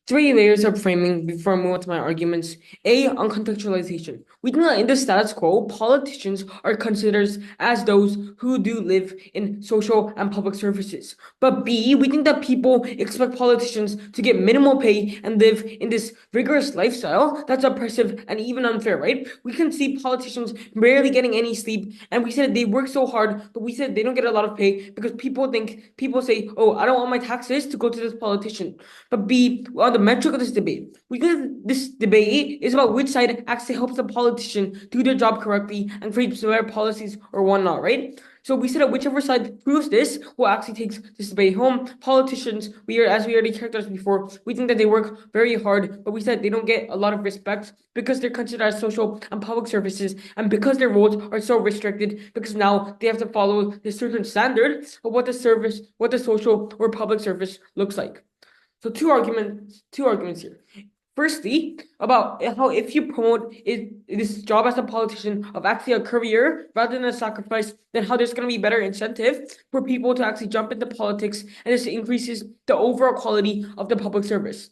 Three layers of framing before I move on to my arguments. A, on contextualization. We think that in the status quo, politicians are considered as those who do live in social and public services. But B, we think that people expect politicians to get minimal pay and live in this rigorous lifestyle that's oppressive and even unfair, right? We can see politicians barely getting any sleep, and we said they work so hard, but we said they don't get a lot of pay because people say, oh, I don't want my taxes to go to this politician. But B, on the metric of this debate, we think this debate is about which side actually helps the politician do their job correctly and create better policies or whatnot, right? So we said that whichever side proves this will actually takes this debate home. Politicians, as we already characterized before, we think that they work very hard, but we said they don't get a lot of respect because they're considered as social and public services, and because their roles are so restricted, because now they have to follow this certain standard of what the social or public service looks like. So two arguments here. Firstly, about how if you promote this job as a politician of actually a career rather than a sacrifice, then how there's going to be better incentive for people to actually jump into politics, and this increases the overall quality of the public service.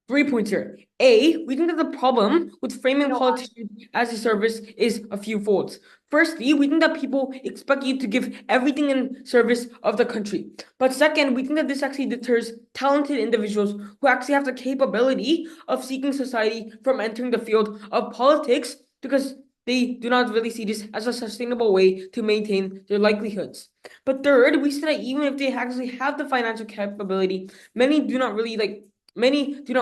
3 points here. A, we think that the problem with framing politicians as a service is a few folds. Firstly, we think that people expect you to give everything in service of the country. But second, we think that this actually deters talented individuals who actually have the capability of seeking society from entering the field of politics because they do not really see this as a sustainable way to maintain their livelihoods. But third, we said that even if they actually have the financial capability, many do not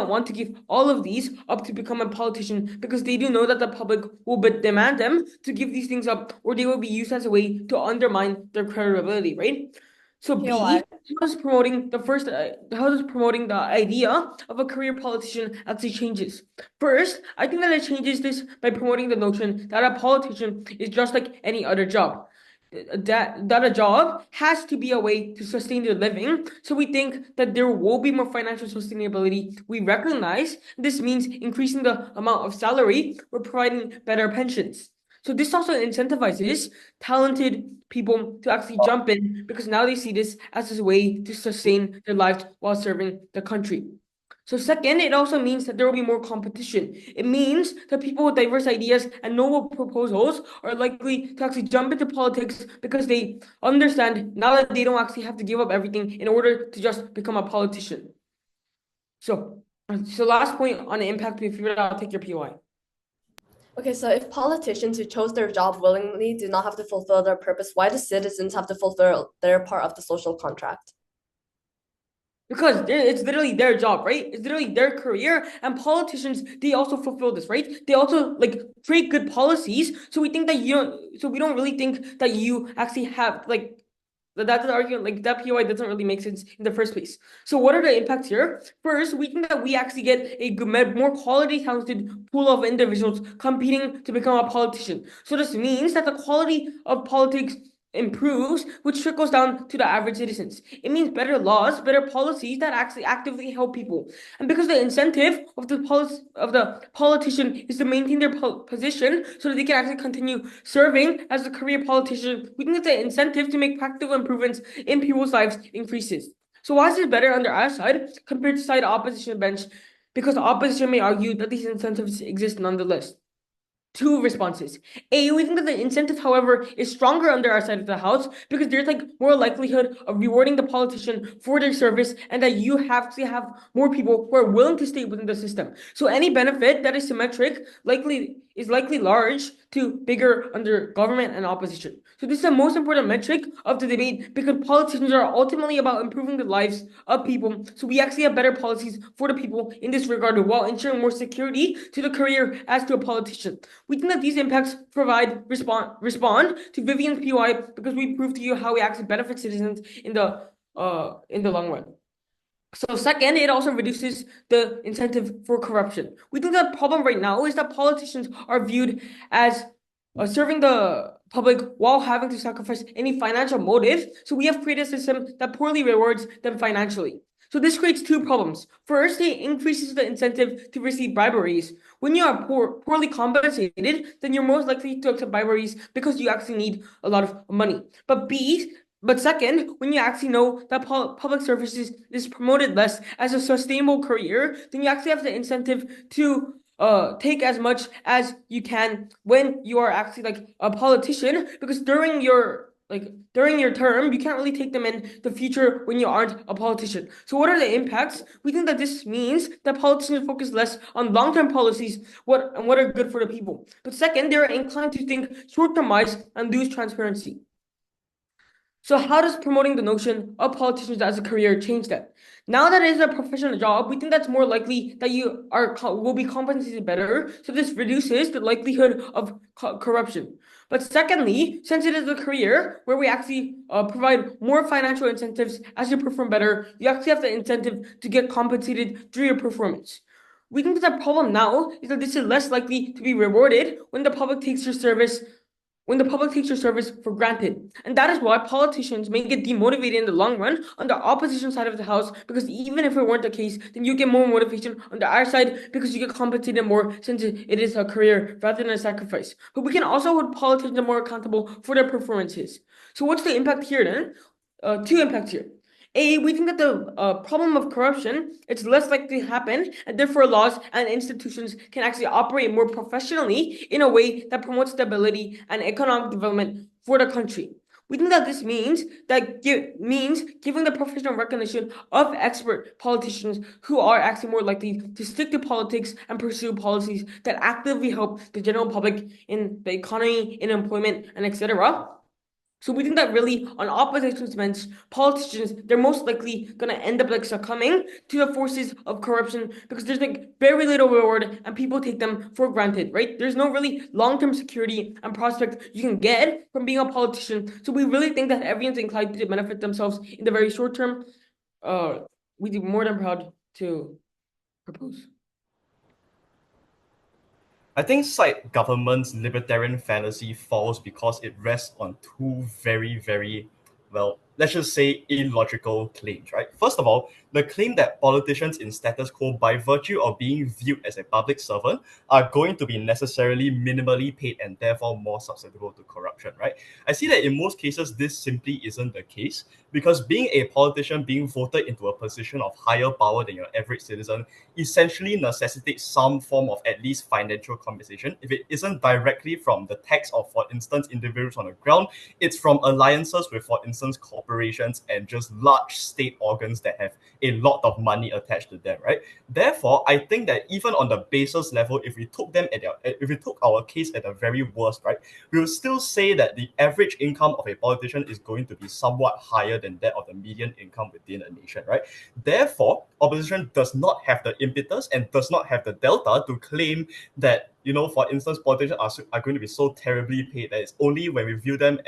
want to give all of these up to become a politician because they do know that the public will demand them to give these things up, or they will be used as a way to undermine their credibility, right? So B, how does promoting the idea of a career politician actually changes? First, I think that it changes this by promoting the notion that a politician is just like any other job. That a job has to be a way to sustain their living. So we think that there will be more financial sustainability. We recognize this means increasing the amount of salary or providing better pensions. So this also incentivizes talented people to actually jump in because now they see this as a way to sustain their lives while serving the country. So second, it also means that there will be more competition. It means that people with diverse ideas and novel proposals are likely to actually jump into politics because they understand now that they don't actually have to give up everything in order to just become a politician. So last point on the impact, if you I'll take your POI. Okay, so if politicians who chose their job willingly do not have to fulfill their purpose, why do citizens have to fulfill their part of the social contract? Because it's literally their job, right? It's literally their career, and politicians, they also fulfill this, right? They also like create good policies. So we don't really think that you actually have like that's the argument, like that POI doesn't really make sense in the first place. So what are the impacts here? First, we think that we actually get a more quality talented pool of individuals competing to become a politician. So this means that the quality of politics improves, which trickles down to the average citizens. It means better laws, better policies that actually actively help people. And because the incentive of the politician is to maintain their position so that they can actually continue serving as a career politician, we think that the incentive to make practical improvements in people's lives increases. So why is it better under our side compared to side opposition bench? Because the opposition may argue that these incentives exist nonetheless. Two responses. A, we think that the incentive, however, is stronger under our side of the house because there's like more likelihood of rewarding the politician for their service, and that you have to have more people who are willing to stay within the system. So any benefit that is symmetric is likely large to bigger under government and opposition. So this is the most important metric of the debate because politicians are ultimately about improving the lives of people. So we actually have better policies for the people in this regard while ensuring more security to the career as to a politician. We think that these impacts respond to Vivien's POI because we proved to you how it actually benefits citizens in the long run. So second, it also reduces the incentive for corruption. We think the problem right now is that politicians are viewed as serving the public while having to sacrifice any financial motive. So we have created a system that poorly rewards them financially. So this creates two problems. First, it increases the incentive to receive briberies. When you are poorly compensated, then you're most likely to accept briberies because you actually need a lot of money. But B, But second, when you actually know that public services is promoted less as a sustainable career, then you actually have the incentive to take as much as you can when you are actually like a politician, because during your term, you can't really take them in the future when you aren't a politician. So what are the impacts? We think that this means that politicians focus less on long-term policies, what are good for the people. But second, they're inclined to think short-term wise and lose transparency. So how does promoting the notion of politicians as a career change that? Now that it is a professional job, we think that's more likely that you will be compensated better. So this reduces the likelihood of corruption. But secondly, since it is a career where we actually provide more financial incentives as you perform better, you actually have the incentive to get compensated through your performance. We think that the problem now is that this is less likely to be rewarded when the public takes your service for granted. And that is why politicians may get demotivated in the long run on the opposition side of the house, because even if it weren't the case, then you get more motivation on the other side because you get compensated more since it is a career rather than a sacrifice. But we can also hold politicians more accountable for their performances. So what's the impact here then? Two impacts here. We think that the problem of corruption, it's less likely to happen, and therefore laws and institutions can actually operate more professionally in a way that promotes stability and economic development for the country. We think that this means giving the professional recognition of expert politicians who are actually more likely to stick to politics and pursue policies that actively help the general public in the economy, in employment, and etc. So we think that really on opposition's bench, politicians, they're most likely gonna end up like succumbing to the forces of corruption because there's like very little reward and people take them for granted, right? There's no really long-term security and prospect you can get from being a politician. So we really think that everyone's inclined to benefit themselves in the very short term. We'd be more than proud to propose. I think side government's libertarian fantasy falls because it rests on two very, very, well, let's just say illogical claims, right? First of all, the claim that politicians in status quo, by virtue of being viewed as a public servant, are going to be necessarily minimally paid and therefore more susceptible to corruption, right? I see that in most cases, this simply isn't the case, because being a politician, being voted into a position of higher power than your average citizen, essentially necessitates some form of at least financial compensation. If it isn't directly from the tax of, for instance, individuals on the ground, it's from alliances with, for instance, corporations and just large state organs that have a lot of money attached to them, right? Therefore, I think that even on the basis level, if we took our case at the very worst, right, we will still say that the average income of a politician is going to be somewhat higher than that of the median income within a nation, right? Therefore, opposition does not have the impetus and does not have the delta to claim that, for instance, politicians are going to be so terribly paid that it's only when we view them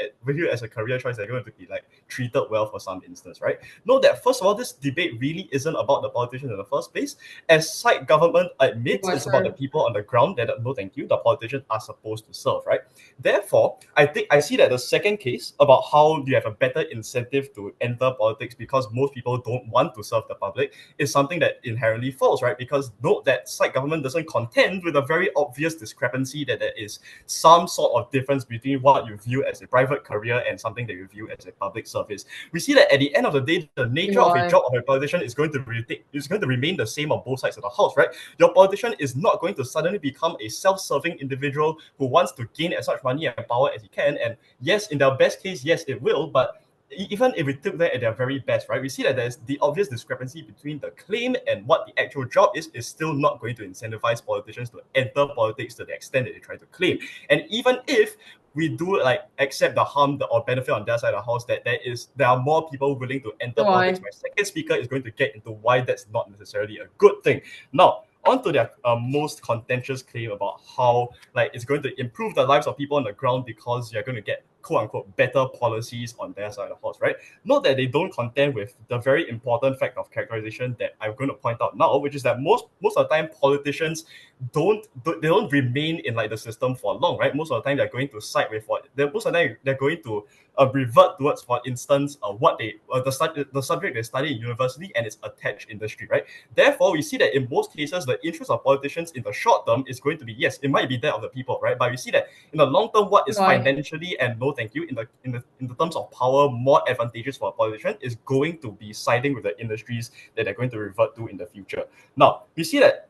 as a career choice they're going to be like treated well for some instance, right? Note that first of all, this debate really isn't about the politicians in the first place. As side government admits, it's about the people on the ground that, no thank you, the politicians are supposed to serve, right? Therefore, I see that the second case about how you have a better incentive to enter politics because most people don't want to serve the public is something that inherently falls, right? Because note that side government doesn't contend with a very obvious discrepancy that there is some sort of difference between what you view as a private career and something that you view as a public service. We see that at the end of the day, the nature of a job of a politician is going to remain the same on both sides of the house, right? Your politician is not going to suddenly become a self-serving individual who wants to gain as much money and power as he can. And yes, in their best case, yes, it will, but even if we took them at their very best, right, we see that there's the obvious discrepancy between the claim and what the actual job is still not going to incentivize politicians to enter politics to the extent that they try to claim. And even if we do accept the harm or benefit on their side of the house, that there are more people willing to enter politics. My second speaker is going to get into why that's not necessarily a good thing. Now, on to their most contentious claim about how it's going to improve the lives of people on the ground because you're going to get quote-unquote better policies on their side of the house, right? Not that they don't contend with the very important fact of characterization that I'm going to point out now, which is that most of the time politicians don't remain in like the system for long, right? Most of the time they're going to side with most of the time they're going to revert towards, for instance, what they the subject they study in university and its attached industry, right? Therefore, we see that in most cases, the interest of politicians in the short term is going to be, yes, it might be that of the people, right? But we see that in the long term, what is Why? financially and no thank you in the terms of power more advantageous for a politician is going to be siding with the industries that they're going to revert to in the future. Now, we see that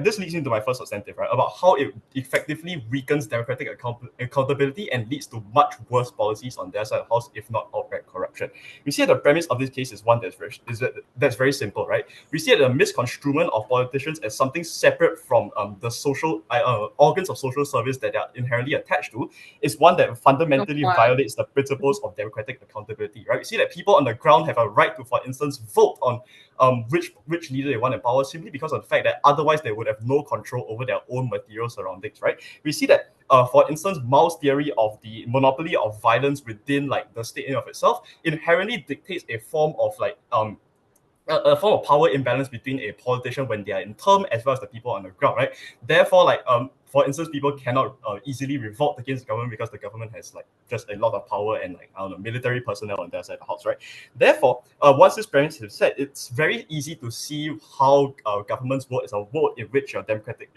this leads into my first substantive, right, about how it effectively weakens democratic accountability and leads to much worse policies on their side of the house, if not outright corruption. We see that the premise of this case is one that's very simple, right? We see that the misconstruement of politicians as something separate from the social organs of social service that they are inherently attached to is one that fundamentally Why? violates the principles of democratic accountability, right? We see that people on the ground have a right to, for instance, vote on which leader they want in power simply because of the fact that otherwise they would have no control over their own material surroundings, right? We see that, for instance, Mao's theory of the monopoly of violence within like the state in of itself inherently dictates a form of like a form of power imbalance between a politician when they are in term as well as the people on the ground, right? Therefore, like for instance, people cannot easily revolt against the government because the government has like just a lot of power and like I don't know military personnel on their side of the house, right? Therefore, once this premise is set, it's very easy to see how governments vote is a vote in which your democratic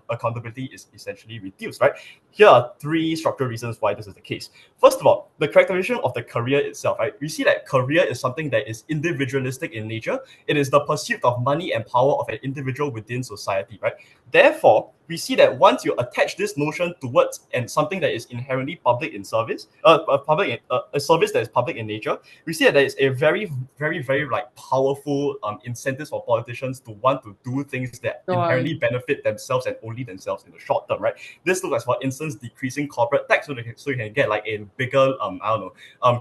accountability is essentially reduced, right? Here are three structural reasons why this is the case. First of all, the characterization of the career itself, right? We see that career is something that is individualistic in nature. It is the pursuit of money and power of an individual within society, right? Therefore, we see that once you attach this notion towards and something that is inherently public in service, a service that is public in nature, we see that there is a very, very, very like powerful incentives for politicians to want to do things that inherently benefit themselves and only themselves in the short term, right? This looks like, for instance, decreasing corporate tax so you can get like a bigger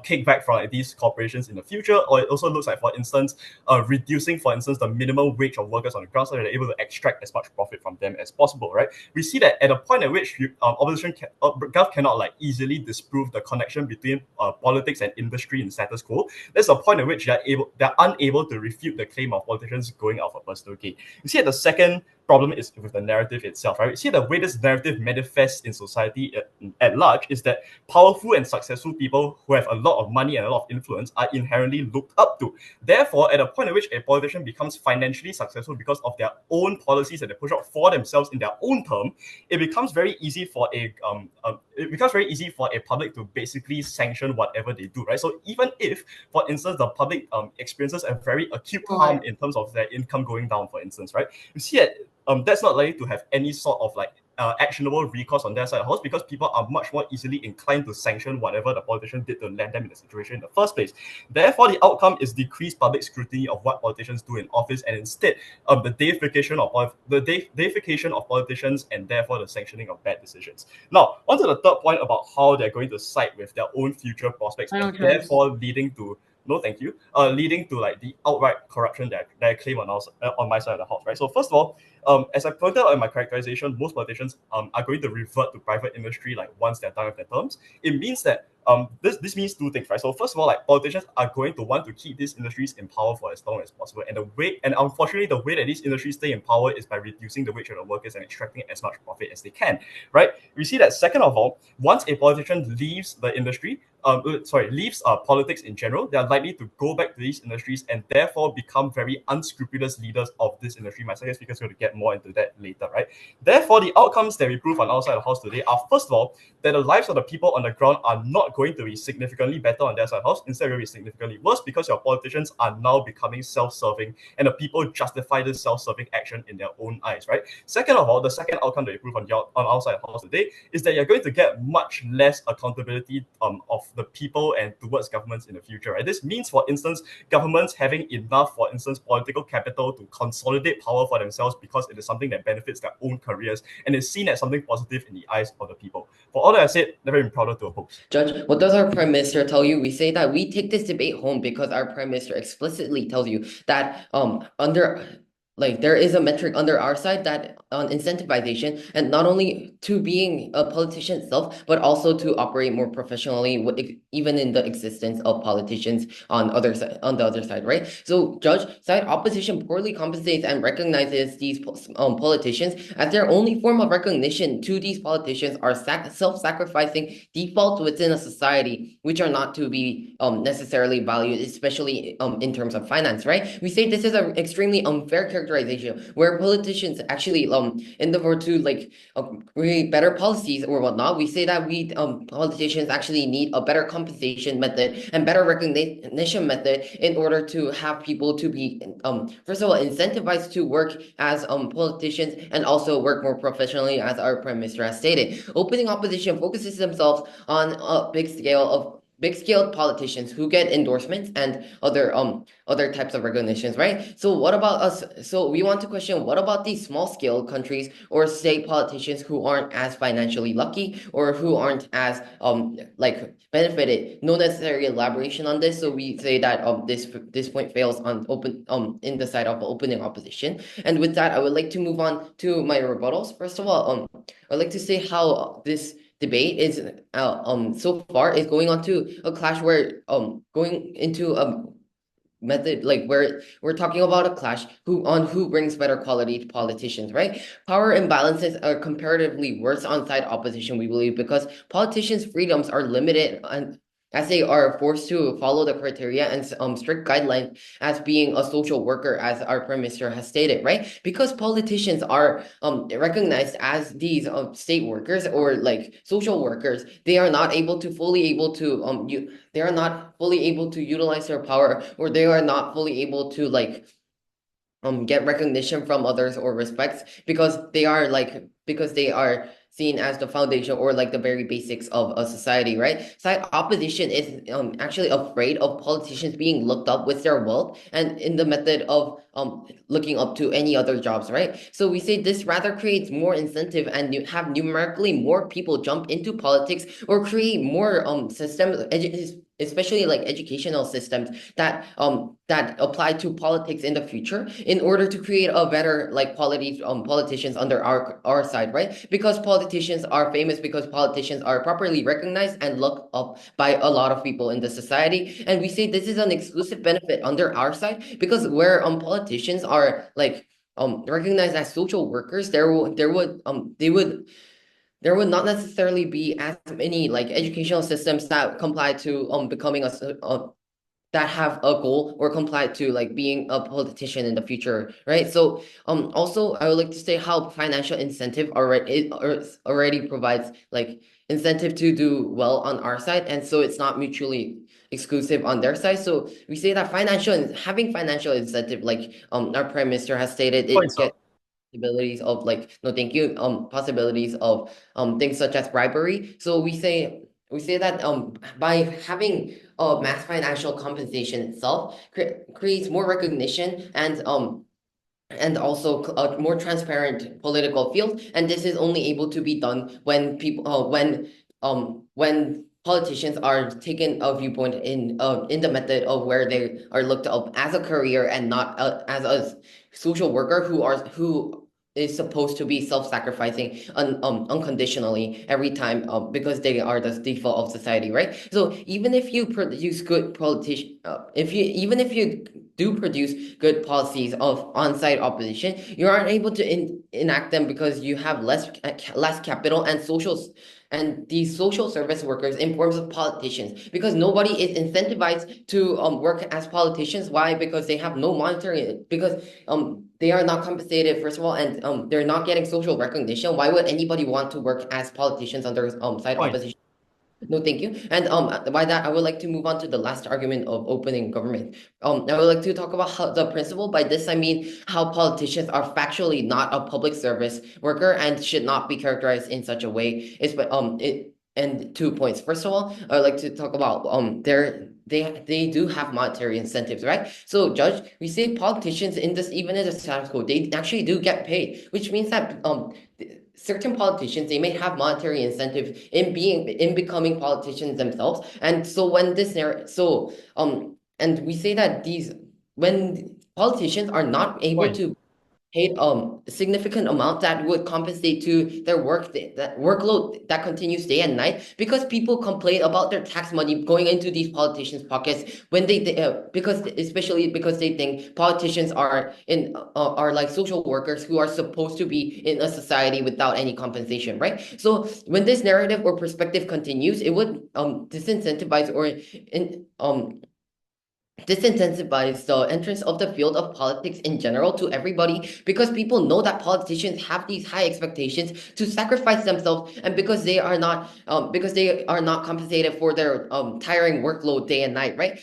kickback from like, these corporations in the future, or it also looks like, for instance, reducing, for instance, the minimum wage of workers on the ground so that they're able to extract as much profit from them as possible, right? We see that at a point at which Gov cannot like easily disprove the connection between politics and industry in status quo. There's a point at which they're unable to refute the claim of politicians going out for personal gain. You see, the second problem is with the narrative itself, right? You see, the way this narrative manifests in society at large is that powerful and successful people who have a lot of money and a lot of influence are inherently looked up to. Therefore, at a point at which a politician becomes financially successful because of their own policies that they push out for themselves in their own term, it becomes very easy for a public to basically sanction whatever they do, right? So even if, for instance, the public experiences a very acute harm in terms of their income going down, for instance, right? You see that that's not likely to have any sort of like actionable recourse on their side of the house because people are much more easily inclined to sanction whatever the politician did to land them in the situation in the first place. Therefore, the outcome is decreased public scrutiny of what politicians do in office, and instead, the deification of politicians, and therefore the sanctioning of bad decisions. Now, on to the third point about how they're going to side with their own future prospects, and therefore leading to leading to like the outright corruption that I claim on my side of the house, right? So first of all, as I pointed out in my characterization, most politicians are going to revert to private industry like once they're done with their terms. It means that this means two things, right? So first of all, like politicians are going to want to keep these industries in power for as long as possible, and unfortunately the way that these industries stay in power is by reducing the wage of the workers and extracting as much profit as they can, right? We see that second of all, once a politician leaves the industry, leaves politics in general, they are likely to go back to these industries and therefore become very unscrupulous leaders of this industry. My second speaker is going to get more into that later, right? Therefore, the outcomes that we prove on our side of the house today are, first of all, that the lives of the people on the ground are not going to be significantly better on their side of the house. Instead, it will be significantly worse because your politicians are now becoming self-serving and the people justify this self-serving action in their own eyes, right? Second of all, the second outcome that we prove on our side of the house today is that you're going to get much less accountability of the people and towards governments in the future, right? This means, for instance, governments having enough, for instance, political capital to consolidate power for themselves because it is something that benefits their own careers and is seen as something positive in the eyes of the people. For all that I said, never been prouder to oppose. Judge, what does our Prime Minister tell you? We say that we take this debate home because our Prime Minister explicitly tells you that under like there is a metric under our side that on incentivization, and not only to being a politician itself, but also to operate more professionally, even in the existence of politicians on the other side, right? So judge side opposition poorly compensates and recognizes these politicians as their only form of recognition to these politicians are self-sacrificing defaults within a society, which are not to be necessarily valued, especially in terms of finance, right? We say this is an extremely unfair characterization where politicians actually endeavor to like create better policies or whatnot. We say that we politicians actually need a better compensation method and better recognition method in order to have people to be first of all incentivized to work as politicians and also work more professionally, as our prime minister has stated. Opening opposition focuses themselves on a big scale politicians who get endorsements and other types of recognitions, right? So what about us? So we want to question, what about these small scale countries or state politicians who aren't as financially lucky or who aren't as like benefited? No necessary elaboration on this. So we say that this point fails on in the side of opening opposition. And with that, I would like to move on to my rebuttals. First of all, I'd like to say how this debate is so far is going on to a clash where going into a method like where we're talking about a clash who brings better quality politicians, right? Power imbalances are comparatively worse on side opposition, we believe, because politicians' freedoms are limited and as they are forced to follow the criteria and strict guidelines as being a social worker, as our prime minister has stated, right? Because politicians are recognized as these state workers or like social workers, they are not fully able to utilize their power, or they are not fully able to like get recognition from others or respects because they are seen as the foundation or like the very basics of a society, right? Side opposition is actually afraid of politicians being looked up with their wealth and in the method of looking up to any other jobs, right? So we say this rather creates more incentive and you have numerically more people jump into politics or create more systems, especially like educational systems that apply to politics in the future in order to create a better like quality politicians under our side, right? Because politicians are famous, because politicians are properly recognized and looked up by a lot of people in the society, and we say this is an exclusive benefit under our side because where politicians are like recognized as social workers, there would not necessarily be as many like educational systems that comply to becoming that have a goal or comply to like being a politician in the future, right? So also I would like to say how financial incentive already provides like incentive to do well on our side, and so it's not mutually exclusive on their side. So we say that having financial incentive, like our prime minister has stated, it Points gets possibilities of like no thank you possibilities of things such as bribery. So we say that by having mass financial compensation itself creates more recognition and also a more transparent political field, and this is only able to be done when people when politicians are taken a viewpoint in the method of where they are looked up as a career and not as a social worker who is supposed to be self-sacrificing unconditionally every time because they are the default of society, right? So even if you produce good politician, even if you do produce good policies of on-site opposition, you aren't able to enact them because you have less capital and these social service workers in forms of politicians, because nobody is incentivized to work as politicians. Why? Because they have no monetary, because they are not compensated, first of all, and they're not getting social recognition. Why would anybody want to work as politicians under side Point. opposition? No, thank you. And by that, I would like to move on to the last argument of opening government. I would like to talk about how the principle. By this, I mean how politicians are factually not a public service worker and should not be characterized in such a way. And 2 points. First of all, I would like to talk about they do have monetary incentives, right? So, Judge, we say politicians in this, even in the status quo, they actually do get paid, which means that certain politicians, they may have monetary incentive in becoming politicians themselves, and so and we say that when politicians are not able Point. to paid significant amount that would compensate to their that workload that continues day and night, because people complain about their tax money going into these politicians' pockets when because especially because they think politicians are like social workers who are supposed to be in a society without any compensation, right? So when this narrative or perspective continues, it would disincentivize or disincentivize the entrance of the field of politics in general to everybody, because people know that politicians have these high expectations to sacrifice themselves, and because they are not compensated for their tiring workload day and night, right?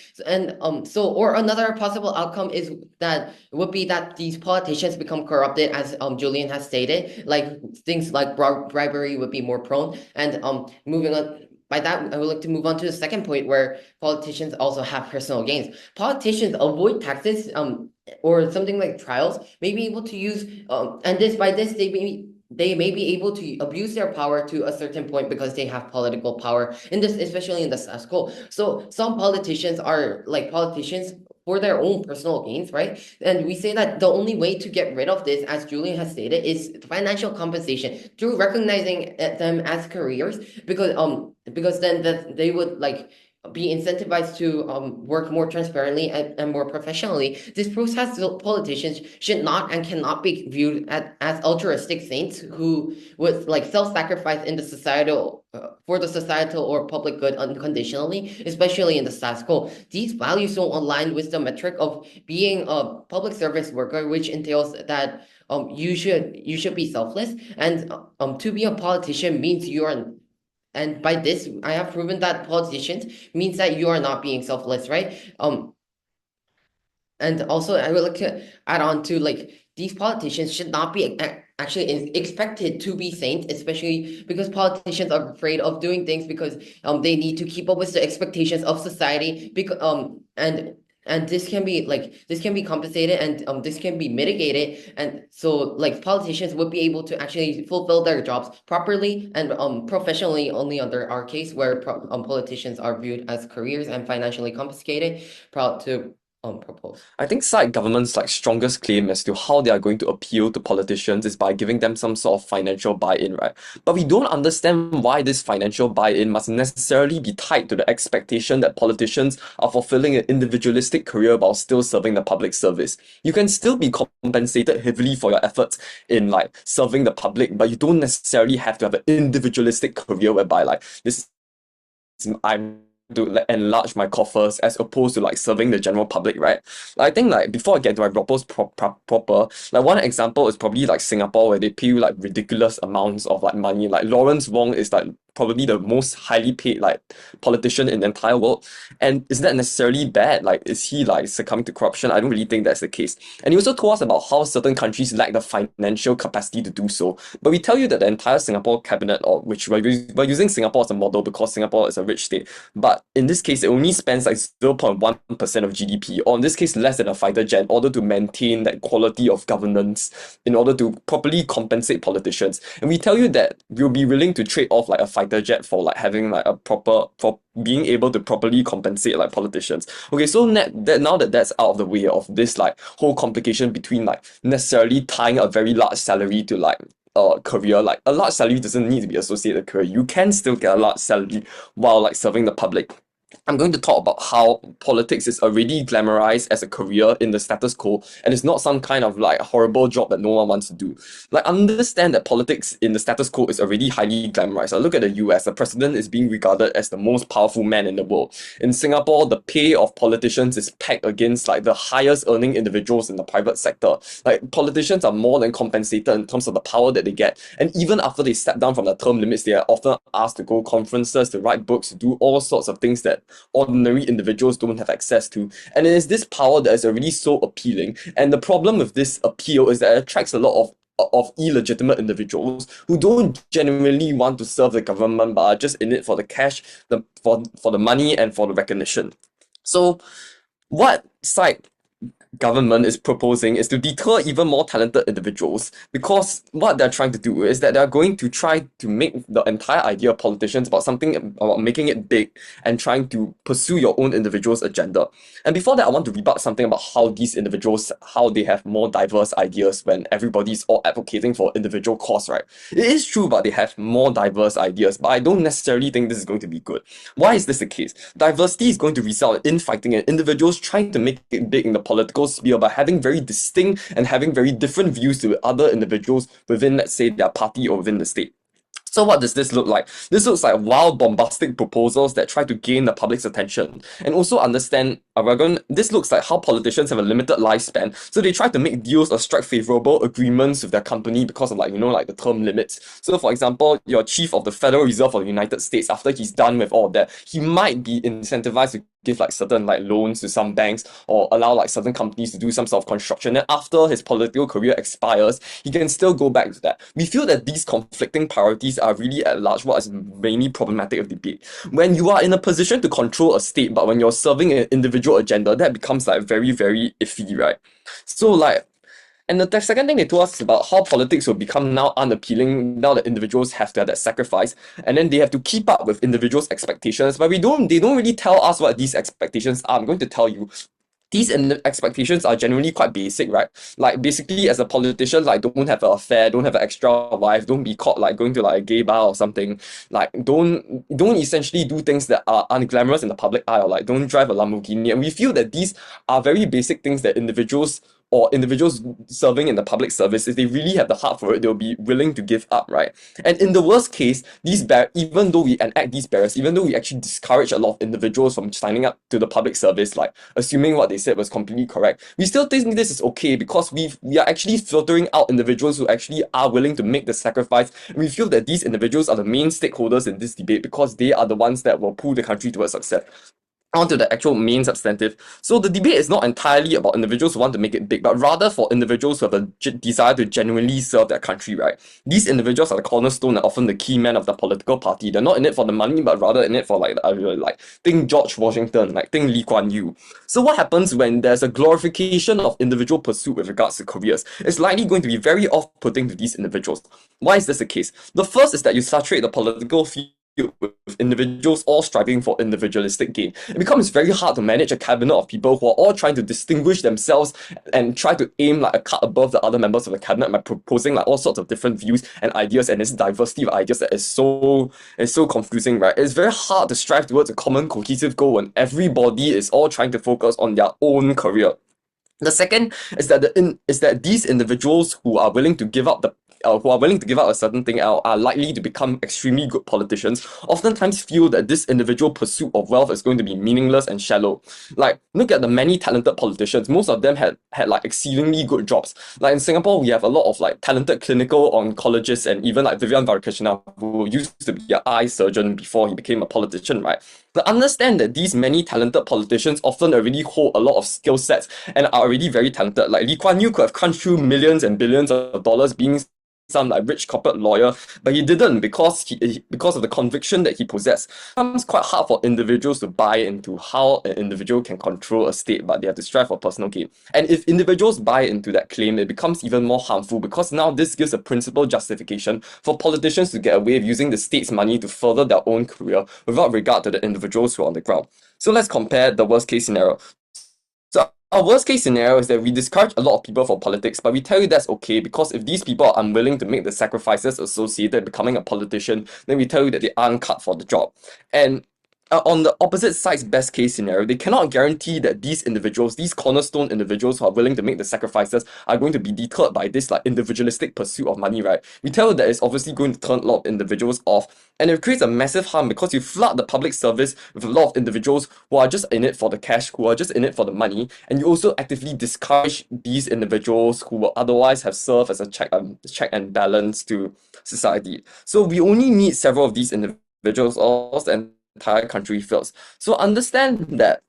Or another possible outcome is that would be that these politicians become corrupted, as Julian has stated, like things like bribery would be more prone. And moving on. By that, I would like to move on to the second point, where politicians also have personal gains. Politicians avoid taxes, or something like trials, may be able to use, and by this they may be able to abuse their power to a certain point because they have political power in this, especially in the school. So some politicians are like politicians for their own personal gains, right? And we say that the only way to get rid of this, as Julian has stated, is financial compensation through recognizing them as careers, because then they would like be incentivized to work more transparently and more professionally. This proves how politicians should not and cannot be viewed as altruistic saints who would like self-sacrifice in the societal for the societal or public good unconditionally, especially in the status quo. These values don't align with the metric of being a public service worker, which entails that you should be selfless, and to be a politician means you are. And by this, I have proven that politicians means that you are not being selfless, right? And also I would like to add on to like these politicians should not be actually expected to be saints, especially because politicians are afraid of doing things because they need to keep up with the expectations of society, because and this can be compensated, and this can be mitigated, and so like politicians would be able to actually fulfill their jobs properly and professionally, only under our case where politicians are viewed as careers and financially confiscated. Proud to propose. I think side government's like strongest claim as to how they are going to appeal to politicians is by giving them some sort of financial buy-in, right? But we don't understand why this financial buy-in must necessarily be tied to the expectation that politicians are fulfilling an individualistic career while still serving the public service. You can still be compensated heavily for your efforts in like serving the public, but you don't necessarily have to have an individualistic career whereby like I'm to like enlarge my coffers as opposed to like serving the general public, right? I think like before I get to my propose proper, like one example is probably like Singapore, where they pay you like ridiculous amounts of like money. Like Lawrence Wong is like probably the most highly paid like politician in the entire world. And is that necessarily bad? Like, is he like succumbing to corruption? I don't really think that's the case. And he also told us about how certain countries lack the financial capacity to do so. But we tell you that the entire Singapore cabinet, or which we're using Singapore as a model because Singapore is a rich state, but in this case, it only spends like 0.1% of GDP, or in this case, less than a fighter jet, in order to maintain that quality of governance, in order to properly compensate politicians. And we tell you that we'll be willing to trade off like a fighter jet for like having like a for being able to properly compensate like politicians. Okay, so now that that's out of the way of this like whole complication between like necessarily tying a very large salary to like career, like a large salary doesn't need to be associated with career. You can still get a large salary while like serving the public. I'm going to talk about how politics is already glamorized as a career in the status quo, and it's not some kind of like horrible job that no one wants to do. Like, understand that politics in the status quo is already highly glamorized. Look at the US. The president is being regarded as the most powerful man in the world. In Singapore, the pay of politicians is pegged against like the highest earning individuals in the private sector. Like, politicians are more than compensated in terms of the power that they get. And even after they step down from the term limits, they are often asked to go conferences, to write books, to do all sorts of things that ordinary individuals don't have access to. And it is this power that is already so appealing. And the problem with this appeal is that it attracts a lot of illegitimate individuals who don't genuinely want to serve the government but are just in it for the cash, for the money, and for the recognition. So what side government is proposing is to deter even more talented individuals, because what they're trying to do is that they're going to try to make the entire idea of politicians about something about making it big and trying to pursue your own individual's agenda. And before that, I want to rebut something about how these individuals, how they have more diverse ideas when everybody's all advocating for individual cause, right? It is true, but they have more diverse ideas, but I don't necessarily think this is going to be good. Why is this the case? Diversity is going to result in infighting and individuals trying to make it big in the political sphere by having very distinct and having very different views to other individuals within, let's say, their party or within the state. So what does this look like? This looks like wild, bombastic proposals that try to gain the public's attention. And also understand, this looks like how politicians have a limited lifespan. So they try to make deals or strike favorable agreements with their company because of the term limits. So for example, your chief of the Federal Reserve of the United States, after he's done with all that, he might be incentivized to give certain loans to some banks or allow certain companies to do some sort of construction. And after his political career expires, he can still go back to that. We feel that these conflicting priorities are really at large what is mainly problematic of debate. When you are in a position to control a state, but when you're serving an individual agenda, that becomes very, very iffy, right? So and the second thing they told us is about how politics will become now unappealing now that individuals have to have that sacrifice, and then they have to keep up with individuals' expectations. But they don't really tell us what these expectations are. I'm going to tell you. These expectations are generally quite basic, right? Basically, as a politician, don't have an affair, don't have an extra wife, don't be caught going to a gay bar or something. Don't essentially do things that are unglamorous in the public eye, or don't drive a Lamborghini. And we feel that these are very basic things that individuals serving in the public service, if they really have the heart for it, they'll be willing to give up, right? And in the worst case, even though we enact these barriers, even though we actually discourage a lot of individuals from signing up to the public service, assuming what they said was completely correct, we still think this is okay because we are actually filtering out individuals who actually are willing to make the sacrifice. And we feel that these individuals are the main stakeholders in this debate because they are the ones that will pull the country towards success. Onto the actual main substantive. So the debate is not entirely about individuals who want to make it big, but rather for individuals who have a desire to genuinely serve their country, right? These individuals are the cornerstone and often the key man of the political party. They're not in it for the money, but rather in it for think George Washington, think Lee Kuan Yew. So what happens when there's a glorification of individual pursuit with regards to careers? It's likely going to be very off-putting to these individuals. Why is this the case? The first is that you saturate the political field with individuals all striving for individualistic gain. It becomes very hard to manage a cabinet of people who are all trying to distinguish themselves and try to aim a cut above the other members of the cabinet by proposing all sorts of different views and ideas, and this diversity of ideas that is so confusing, right? It's very hard to strive towards a common cohesive goal when everybody is all trying to focus on their own career. The second is that these individuals who are willing to give up a certain thing are likely to become extremely good politicians, oftentimes feel that this individual pursuit of wealth is going to be meaningless and shallow. Look at the many talented politicians. Most of them had exceedingly good jobs. In Singapore, we have a lot of talented clinical oncologists, and even Vivien Gong, who used to be an eye surgeon before he became a politician, right? But understand that these many talented politicians often already hold a lot of skill sets and are already very talented. Lee Kuan Yew could have crunched through millions and billions of dollars being some rich corporate lawyer, but he didn't because of the conviction that he possessed. It becomes quite hard for individuals to buy into how an individual can control a state, but they have to strive for personal gain. And if individuals buy into that claim, it becomes even more harmful because now this gives a principled justification for politicians to get away with using the state's money to further their own career without regard to the individuals who are on the ground. So let's compare the worst case scenario. Our worst case scenario is that we discourage a lot of people for politics, but we tell you that's okay because if these people are unwilling to make the sacrifices associated with becoming a politician, then we tell you that they aren't cut for the job. And on the opposite side's best case scenario, they cannot guarantee that these individuals, these cornerstone individuals who are willing to make the sacrifices, are going to be deterred by this individualistic pursuit of money, right? We tell you that it's obviously going to turn a lot of individuals off, and it creates a massive harm because you flood the public service with a lot of individuals who are just in it for the cash, who are just in it for the money, and you also actively discourage these individuals who will otherwise have served as a check and balance to society. So we only need several of these individuals, or else the entire country fails. So understand that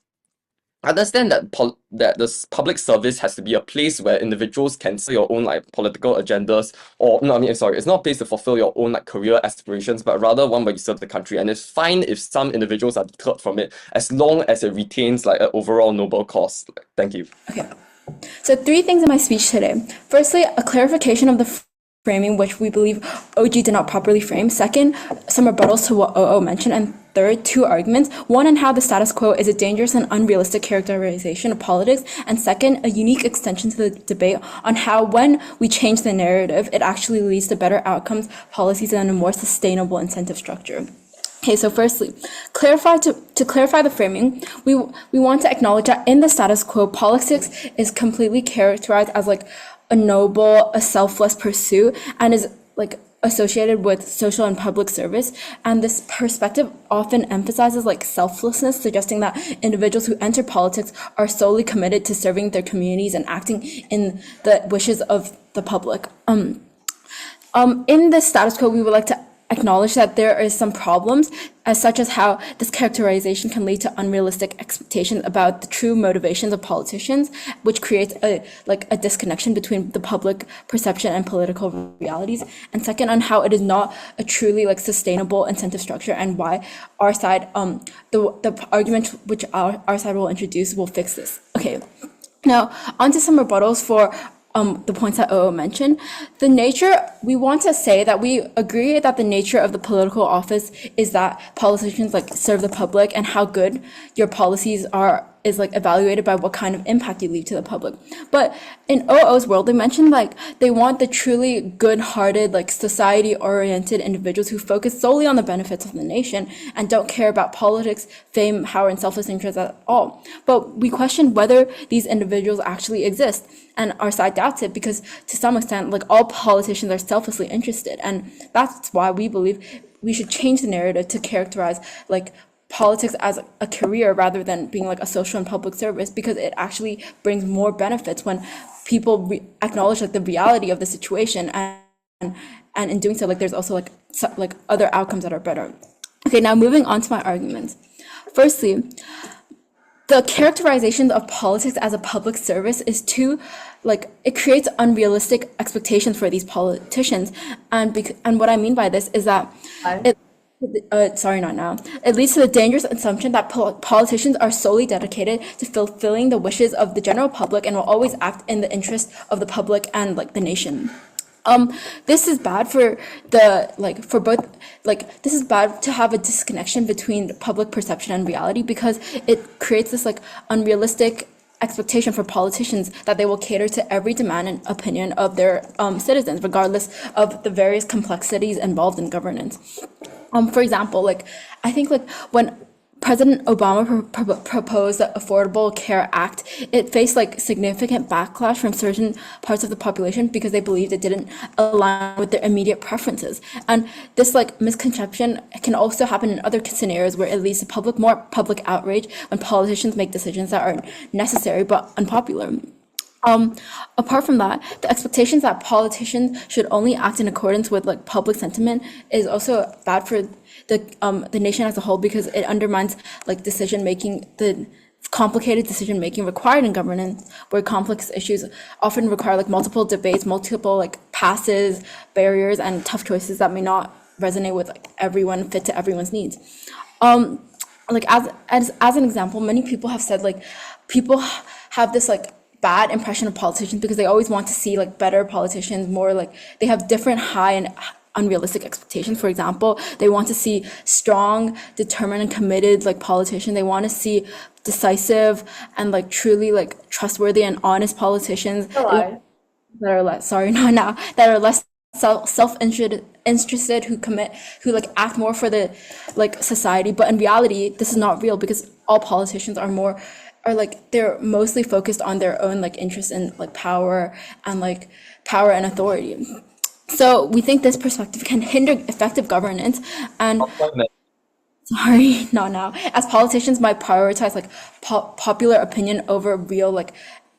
this public service has to be a place where individuals can see your own political agendas, it's not a place to fulfill your own career aspirations, but rather one where you serve the country. And it's fine if some individuals are deterred from it as long as it retains an overall noble cause. Thank you. Okay, So 3 things in my speech today. Firstly, a clarification of the framing, which we believe OG did not properly frame. Second, some rebuttals to what OO mentioned. And third, 2 arguments. One, on how the status quo is a dangerous and unrealistic characterization of politics. And second, a unique extension to the debate on how when we change the narrative, it actually leads to better outcomes, policies, and a more sustainable incentive structure. Okay, so firstly, to clarify the framing, we want to acknowledge that in the status quo, politics is completely characterized as like a noble, a selfless pursuit, and is like associated with social and public service. And this perspective often emphasizes like selflessness, suggesting that individuals who enter politics are solely committed to serving their communities and acting in the wishes of the public. In the status quo, we would like to acknowledge that there is some problems, such as how this characterization can lead to unrealistic expectations about the true motivations of politicians, which creates a disconnection between the public perception and political realities. And second, on how it is not a truly like sustainable incentive structure, and why our side, the argument which our side will introduce will fix this. Okay, now on to some rebuttals for the points that OO mentioned. We want to say that we agree that the nature of the political office is that politicians like serve the public, and how good your policies are is like evaluated by what kind of impact you leave to the public. But in OO's world, they mentioned like they want the truly good-hearted, like society-oriented individuals who focus solely on the benefits of the nation and don't care about politics, fame, power, and selfish interests at all. But we question whether these individuals actually exist, and our side doubts it, because to some extent, like all politicians are selflessly interested, and that's why we believe we should change the narrative to characterize like politics as a career rather than being like a social and public service, because it actually brings more benefits when people acknowledge like the reality of the situation, and in doing so, like there's also like other outcomes that are better. Okay, now moving on to my arguments. Firstly, the characterization of politics as a public service is it creates unrealistic expectations for these politicians, and what I mean by this is that it leads to the dangerous assumption that politicians are solely dedicated to fulfilling the wishes of the general public and will always act in the interest of the public and like the nation. This is bad this is bad to have a disconnection between public perception and reality, because it creates this like unrealistic expectation for politicians that they will cater to every demand and opinion of their citizens, regardless of the various complexities involved in governance. For example, I think when President Obama proposed the Affordable Care Act, it faced significant backlash from certain parts of the population because they believed it didn't align with their immediate preferences. And this misconception can also happen in other scenarios where it leads to more public outrage when politicians make decisions that are necessary but unpopular. Apart from that, the expectations that politicians should only act in accordance with public sentiment is also bad for the nation as a whole, because it undermines decision making, the complicated decision making required in governance, where complex issues often require multiple debates, multiple passes, barriers, and tough choices that may not resonate with everyone, fit to everyone's needs. As an example, many people have said people have this bad impression of politicians because they always want to see better politicians, more they have different high and unrealistic expectations. For example, they want to see strong, determined, and committed politicians. They want to see decisive and truly trustworthy and honest politicians that are less self-interested, who act more for the society. But in reality, this is not real, because all politicians are they're mostly focused on their own interests in power and authority. So we think this perspective can hinder effective governance, and not now, as politicians might prioritize popular opinion over real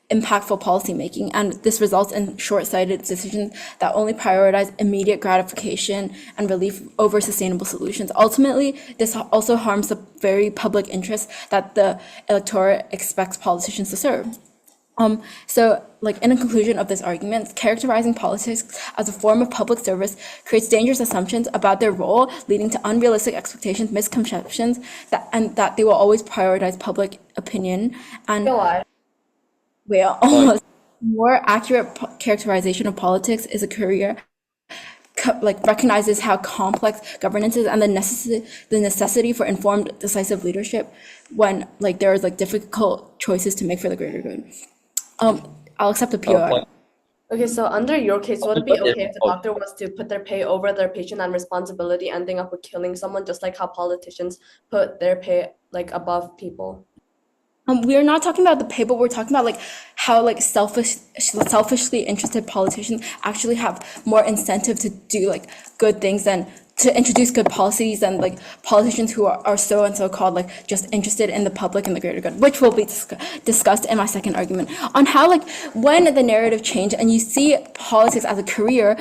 impactful policy making, and this results in short-sighted decisions that only prioritize immediate gratification and relief over sustainable solutions. Ultimately, this also harms the very public interest that the electorate expects politicians to serve. So in a conclusion of this argument, characterizing politics as a form of public service creates dangerous assumptions about their role, leading to unrealistic expectations, misconceptions, that they will always prioritize public opinion, and where almost more accurate characterization of politics is a career like recognizes how complex governance is and the necessity for informed, decisive leadership when like there's like difficult choices to make for the greater good. I'll accept the POI. point. Okay, so under your case, would it be But okay if the doctor was to put their pay over their patient and responsibility, ending up with killing someone, just like how politicians put their pay like above people? We are not talking about the pay, but we're talking about like how like selfishly interested politicians actually have more incentive to do like good things than to introduce good policies and like politicians who are so and so called like just interested in the public and the greater good, which will be discussed in my second argument on how like when the narrative change and you see politics as a career,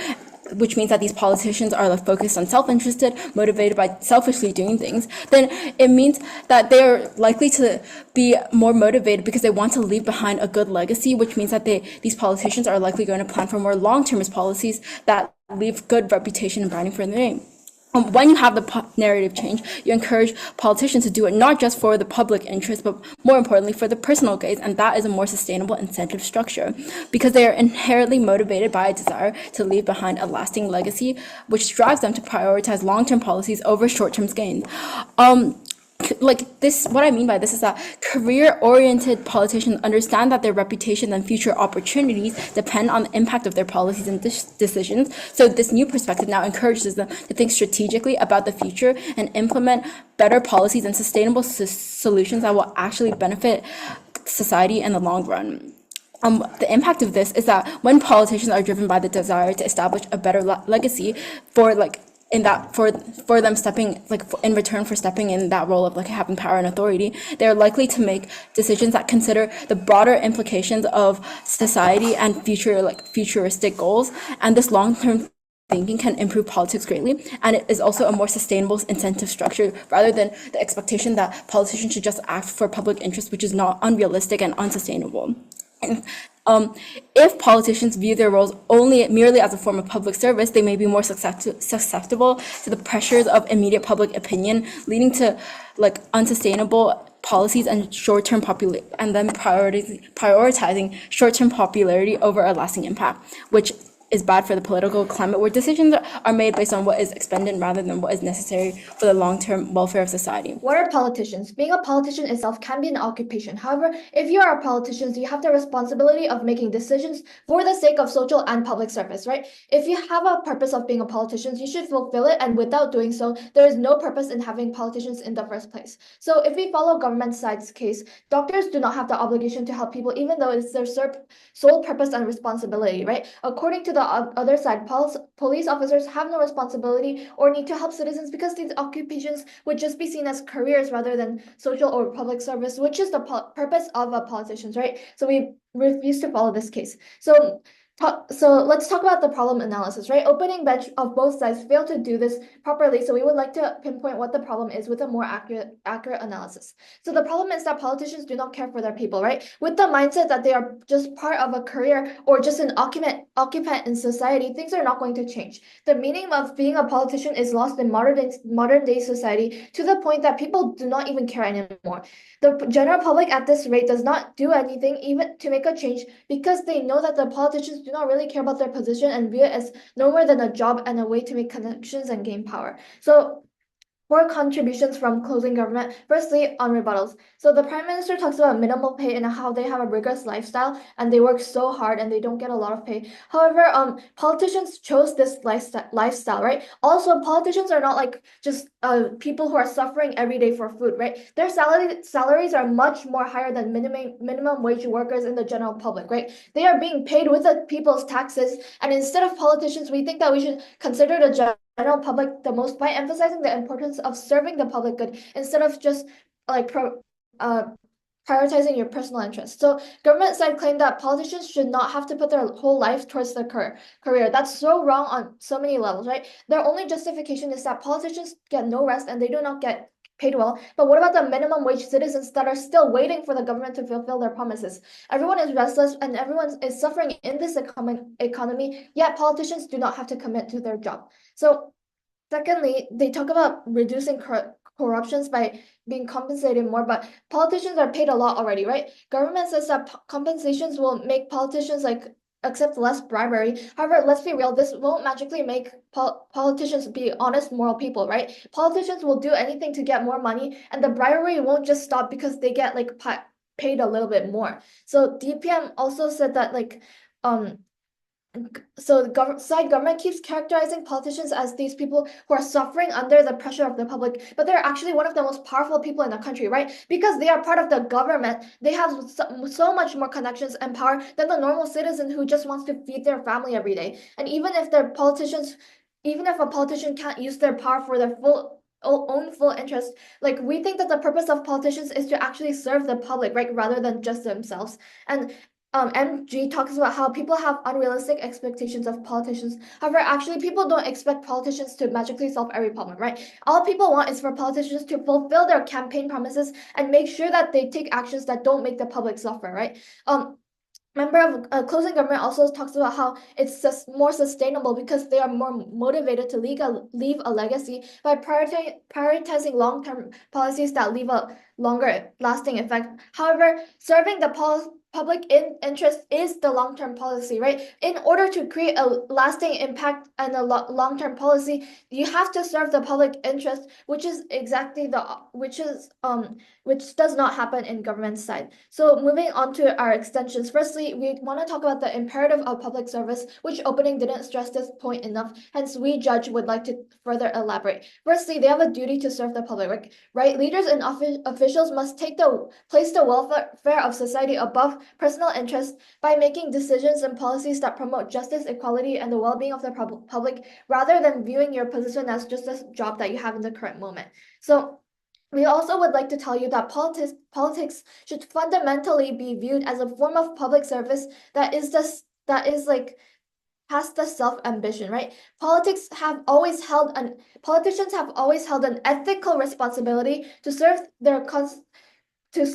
which means that these politicians are like focused on self-interested, motivated by selfishly doing things, then it means that they're likely to be more motivated because they want to leave behind a good legacy, which means that these politicians are likely going to plan for more long-termist policies that leave good reputation and branding for their name. When you have the narrative change, you encourage politicians to do it not just for the public interest, but more importantly for the personal gains, and that is a more sustainable incentive structure because they are inherently motivated by a desire to leave behind a lasting legacy, which drives them to prioritize long-term policies over short-term gains. Like this, what I mean by this is that career-oriented politicians understand that their reputation and future opportunities depend on the impact of their policies and decisions. So this new perspective now encourages them to think strategically about the future and implement better policies and sustainable solutions that will actually benefit society in the long run. The impact of this is that when politicians are driven by the desire to establish a better legacy for like in that for them stepping like in return for stepping in that role of like having power and authority, they're likely to make decisions that consider the broader implications of society and futuristic goals, and this long-term thinking can improve politics greatly, and it is also a more sustainable incentive structure rather than the expectation that politicians should just act for public interest, which is not unrealistic and unsustainable. And if politicians view their roles merely as a form of public service, they may be more susceptible to the pressures of immediate public opinion, leading to like unsustainable policies and short-term and then prioritizing short-term popularity over a lasting impact, which is bad for the political climate where decisions are made based on what is expended rather than what is necessary for the long-term welfare of society. What are politicians? Being a politician itself can be an occupation. However, if you are a politician, you have the responsibility of making decisions for the sake of social and public service, right? If you have a purpose of being a politician, you should fulfill it, and without doing so, there is no purpose in having politicians in the first place. So if we follow government side's case, doctors do not have the obligation to help people, even though it's their sole purpose and responsibility, right? According to the other side, police officers have no responsibility or need to help citizens because these occupations would just be seen as careers rather than social or public service, which is the purpose of a politician, right? So we refuse to follow this case. So let's talk about the problem analysis, right? Opening bench of both sides failed to do this properly, so we would like to pinpoint what the problem is with a more accurate analysis. So the problem is that politicians do not care for their people, right? With the mindset that they are just part of a career or just an occupant in society, things are not going to change. The meaning of being a politician is lost in modern day society to the point that people do not even care anymore. The general public at this rate does not do anything even to make a change because they know that the politicians do not really care about their position and view it as no more than a job and a way to make connections and gain power. So for contributions from closing government, firstly on rebuttals. So the Prime Minister talks about minimal pay and how they have a rigorous lifestyle and they work so hard and they don't get a lot of pay. However, politicians chose this lifestyle, right? Also, politicians are not like just people who are suffering every day for food, right? Their salaries are much more higher than minimum wage workers in the general public, right? They are being paid with the people's taxes, and instead of politicians, we think that we should consider the general public the most by emphasizing the importance of serving the public good instead of just like prioritizing your personal interests. So government side claimed that politicians should not have to put their whole life towards their career. That's so wrong on so many levels, right? Their only justification is that politicians get no rest and they do not get paid well. But what about the minimum wage citizens that are still waiting for the government to fulfill their promises? Everyone is restless and everyone is suffering in this economy, yet politicians do not have to commit to their job. So secondly, they talk about reducing corruptions by being compensated more, but politicians are paid a lot already, right? Government says that compensations will make politicians like accept less bribery. However, let's be real, this won't magically make politicians be honest, moral people, right? Politicians will do anything to get more money, and the bribery won't just stop because they get like paid a little bit more. So DPM also said that like so the side government keeps characterizing politicians as these people who are suffering under the pressure of the public, but they're actually one of the most powerful people in the country, right? Because they are part of the government, they have so much more connections and power than the normal citizen who just wants to feed their family every day. And even if a politician can't use their power for their own full interest, like we think that the purpose of politicians is to actually serve the public, right, rather than just themselves. And MG talks about how people have unrealistic expectations of politicians. However, actually, people don't expect politicians to magically solve every problem, right? All people want is for politicians to fulfill their campaign promises and make sure that they take actions that don't make the public suffer, right? Member of Closing Government also talks about how it's just more sustainable because they are more motivated to leave a legacy by prioritizing long-term policies that leave a longer lasting effect. However, serving the public interest is the long-term policy, right? In order to create a lasting impact and a long-term policy, you have to serve the public interest, which is exactly which does not happen in government side. So moving on to our extensions. Firstly, we want to talk about the imperative of public service, which opening didn't stress this point enough. Hence, we judge would like to further elaborate. Firstly, they have a duty to serve the public, right? Leaders and officials must place the welfare of society above personal interests by making decisions and policies that promote justice, equality, and the well-being of the public, rather than viewing your position as just a job that you have in the current moment. So we also would like to tell you that politics should fundamentally be viewed as a form of public service that is like past the self-ambition, right? Politicians have always held an ethical responsibility to serve to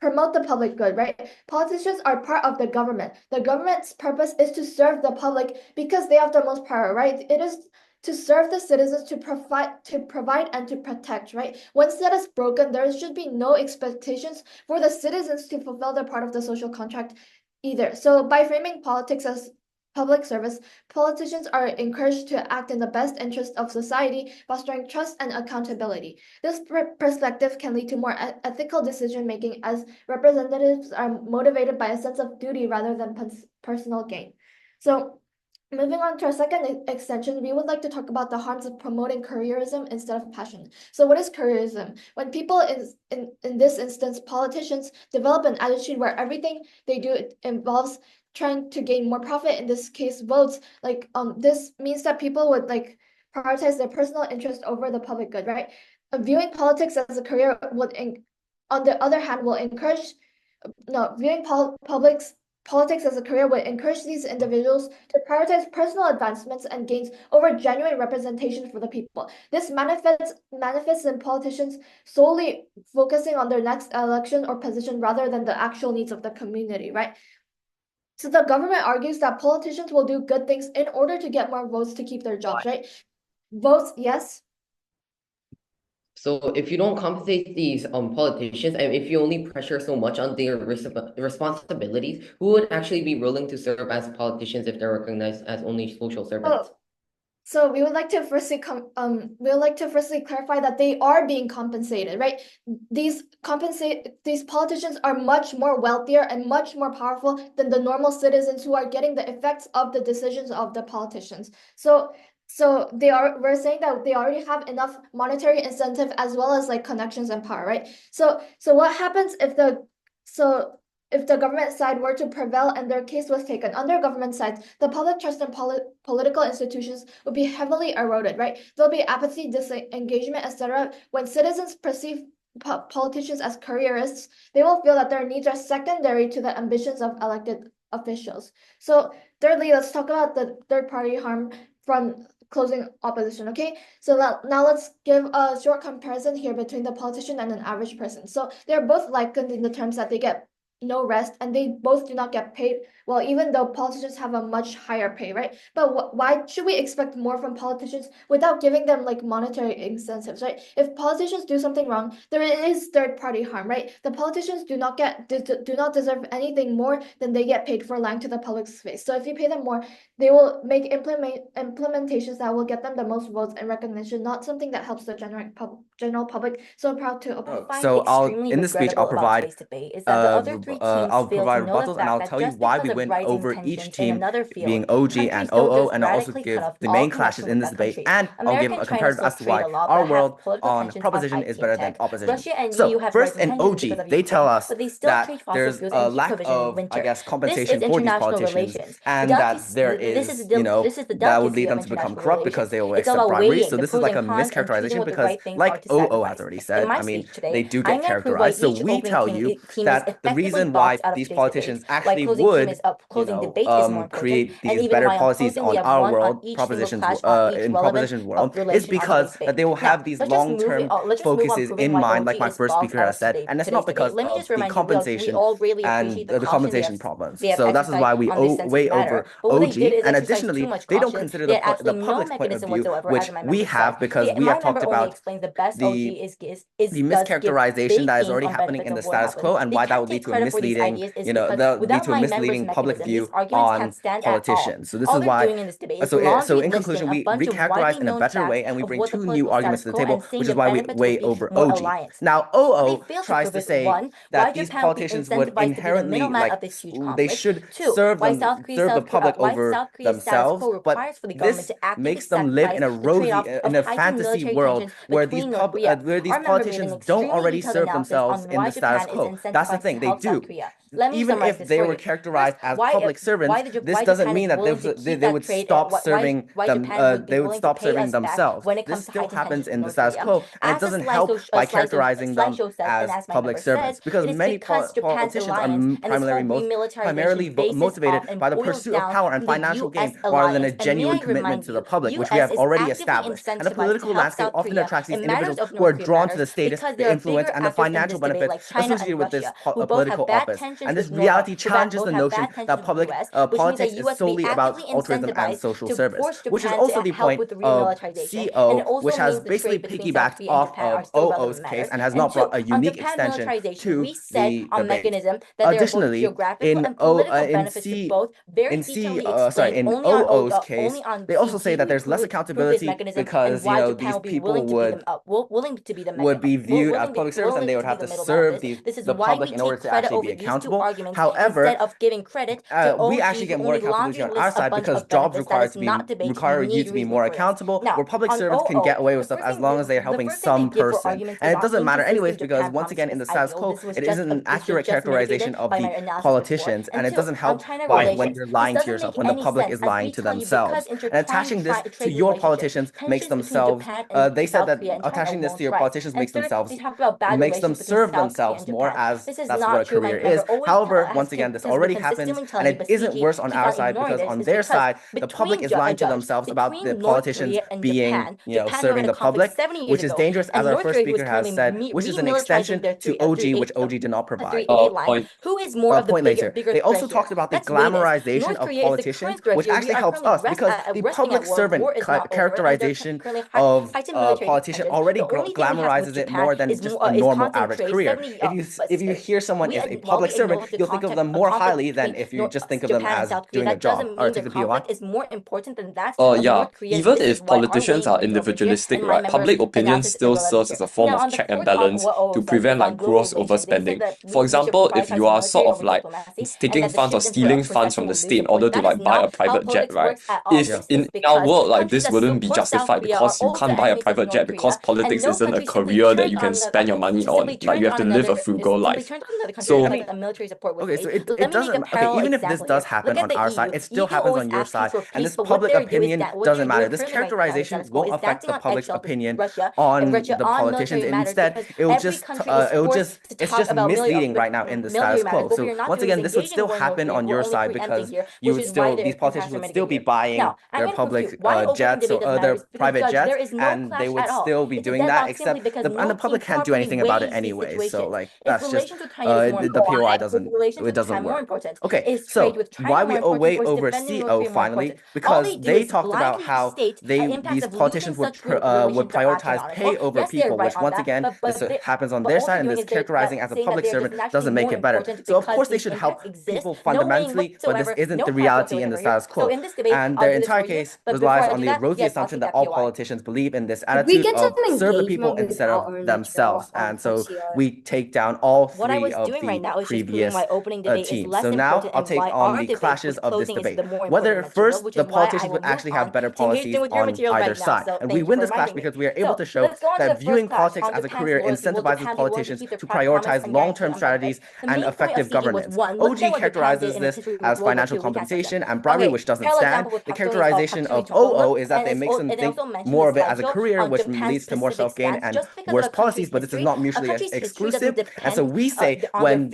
promote the public good, right? Politicians are part of the government. The government's purpose is to serve the public because they have the most power, right? It is to serve the citizens, to provide and to protect, right? Once that is broken, there should be no expectations for the citizens to fulfill their part of the social contract either. So by framing politics as public service, politicians are encouraged to act in the best interest of society, fostering trust and accountability. This perspective can lead to more ethical decision-making as representatives are motivated by a sense of duty rather than personal gain. So moving on to our second extension, we would like to talk about the harms of promoting careerism instead of passion. So what is careerism? When people, in this instance, politicians, develop an attitude where everything they do involves trying to gain more profit, in this case votes, like this means that people would like prioritize their personal interest over the public good, right? Viewing politics as a career would on the other hand will encourage viewing politics as a career would encourage these individuals to prioritize personal advancements and gains over genuine representation for the people. This manifests in politicians solely focusing on their next election or position rather than the actual needs of the community, right? So the government argues that politicians will do good things in order to get more votes to keep their jobs, right? Votes, yes. So if you don't compensate these politicians, and if you only pressure so much on their responsibilities, who would actually be willing to serve as politicians if they're recognized as only social servants? So we would like to firstly clarify that they are being compensated, right? These politicians are much more wealthier and much more powerful than the normal citizens who are getting the effects of the decisions of the politicians. So we're saying that they already have enough monetary incentive as well as like connections and power, right? So what happens if the government side were to prevail and their case was taken under government side, the public trust in political institutions would be heavily eroded, right? There'll be apathy, disengagement, etc. When citizens perceive politicians as careerists, they will feel that their needs are secondary to the ambitions of elected officials. So thirdly, let's talk about the third-party harm from closing opposition, okay? So now let's give a short comparison here between the politician and an average person. So they're both likened in the terms that they get no rest, and they both do not get paid well, even though politicians have a much higher pay, right? But why should we expect more from politicians without giving them like monetary incentives, right? If politicians do something wrong, there is third party harm, right? The politicians do not deserve anything more than they get paid for lying to the public space. So if you pay them more, they will make implementations that will get them the most votes and recognition, not something that helps the general public. So proud to oppose. So in this speech, I'll provide rebuttals, and I'll tell you why we win over each team, being OG and OO, and I'll also give the main clashes in this debate, and I'll give a comparative as to why our world on proposition is better than opposition. So first in OG, they tell us that there's a lack of, I guess, compensation for these politicians, and that there is, that would lead them to become corrupt because they will accept bribery. So this is like a mischaracterization because, like OO has already said, I mean, they do get characterized. So we tell you that the reason why these politicians actually would, create these better policies on our world, propositions, in proposition world, is because that they will have these long-term focuses in mind, like my first speaker has said, and it's not because of the compensation and the compensation problems. So that is why we way over OG, and additionally, they don't consider the public's point of view, which we have, because we have talked about the mischaracterization that is already happening in the status quo, and why that would lead to a misleading, lead to a misleading public view on politicians. So this is why. So in conclusion, we recharacterize in a better way, and we bring two new arguments to the table, which is why we way over OG. Now OO tries to say that these politicians would inherently, like, they should serve the public over themselves, but this makes them live in a rosy, in a fantasy world where these politicians don't already serve themselves in the status quo. That's the thing, they do. Even if they were characterized as public servants, this doesn't mean that they would stop serving them. They would stop serving themselves. This still happens in the status quo, and it doesn't help by characterizing them as public servants, because many politicians are primarily motivated by the pursuit of power and financial gain, rather than a genuine commitment to the public, which we have already established. And the political landscape often attracts these individuals who are drawn to the status, the influence, and the financial benefits associated with this political office. And this reality challenges the notion that politics is solely about altruism and social service, which is also the point of CO, which has basically piggybacked off of OO's case and has not brought a unique extension to the debate. Additionally, in OO's case, they also say that there's less accountability because these people would be viewed as public servants, and they would have to serve the public in order to actually be accountable. However, we actually get more accountability on our side because jobs require you to be more accountable, where public servants can get away with stuff as long as they're helping some person. And it doesn't matter anyways, because once again in the status quo, it isn't an accurate characterization of the politicians, and it doesn't help by when you're lying to yourself, when the public is lying to themselves. And attaching this to your politicians makes themselves, they said that attaching this to your politicians makes them serve themselves more, as that's what a career is. However, once again, this already happens, and it isn't worse on our side, because on their side, the public is lying to themselves about the politicians being, serving the public, which is dangerous, as our first speaker has said, which is an extension to OG, which OG did not provide. Point later. They also talked about the glamorization of politicians, which actually helps us, because the public servant characterization of politician already glamorizes it more than just a normal average career. If you hear someone is a public servant, you'll think of them more highly than if you just think of them as doing a job. Or take the POI. Even if politicians are individualistic, right, public opinion still serves as a form of check and balance to prevent gross overspending. For example, if you are sort of taking funds or stealing funds from the state in order to buy a private jet, right? If in our world, this wouldn't be justified, because you can't buy a private jet because politics isn't a career that you can spend your money on. You have to live a frugal life. So it doesn't. Even if this does happen on our side, it still happens on your side, and this public opinion doesn't matter. This characterization won't affect the public's opinion on the politicians. Instead, it's just misleading right now in the status quo. So once again, this would still happen on your side, because these politicians would still be buying their public jets or their private jets, and they would still be doing that, except the public can't do anything about it anyway. So that's just the POI doesn't doesn't work. Okay, so why we way over CO finally? Because they talked about how these politicians would prioritize pay over people, which once again this happens on their side, and this characterizing as a public servant doesn't make it better. So of course they should help people fundamentally, but this isn't the reality in the status quo. And their entire case relies on the rosy assumption that all politicians believe in this attitude of serve the people instead of themselves. And so we take down all three of the previous teams. So now I'll take on the clashes of this debate. Whether first the politicians would actually have better policies on either side. And we win this clash because we are able to show that viewing politics as a career incentivizes politicians to prioritize long-term strategies and effective governance. OG characterizes this as financial compensation and bribery, which doesn't stand. The characterization of OO is that they make them think more of it as a career, which leads to more self-gain and worse policies, but this is not mutually exclusive. And so we say when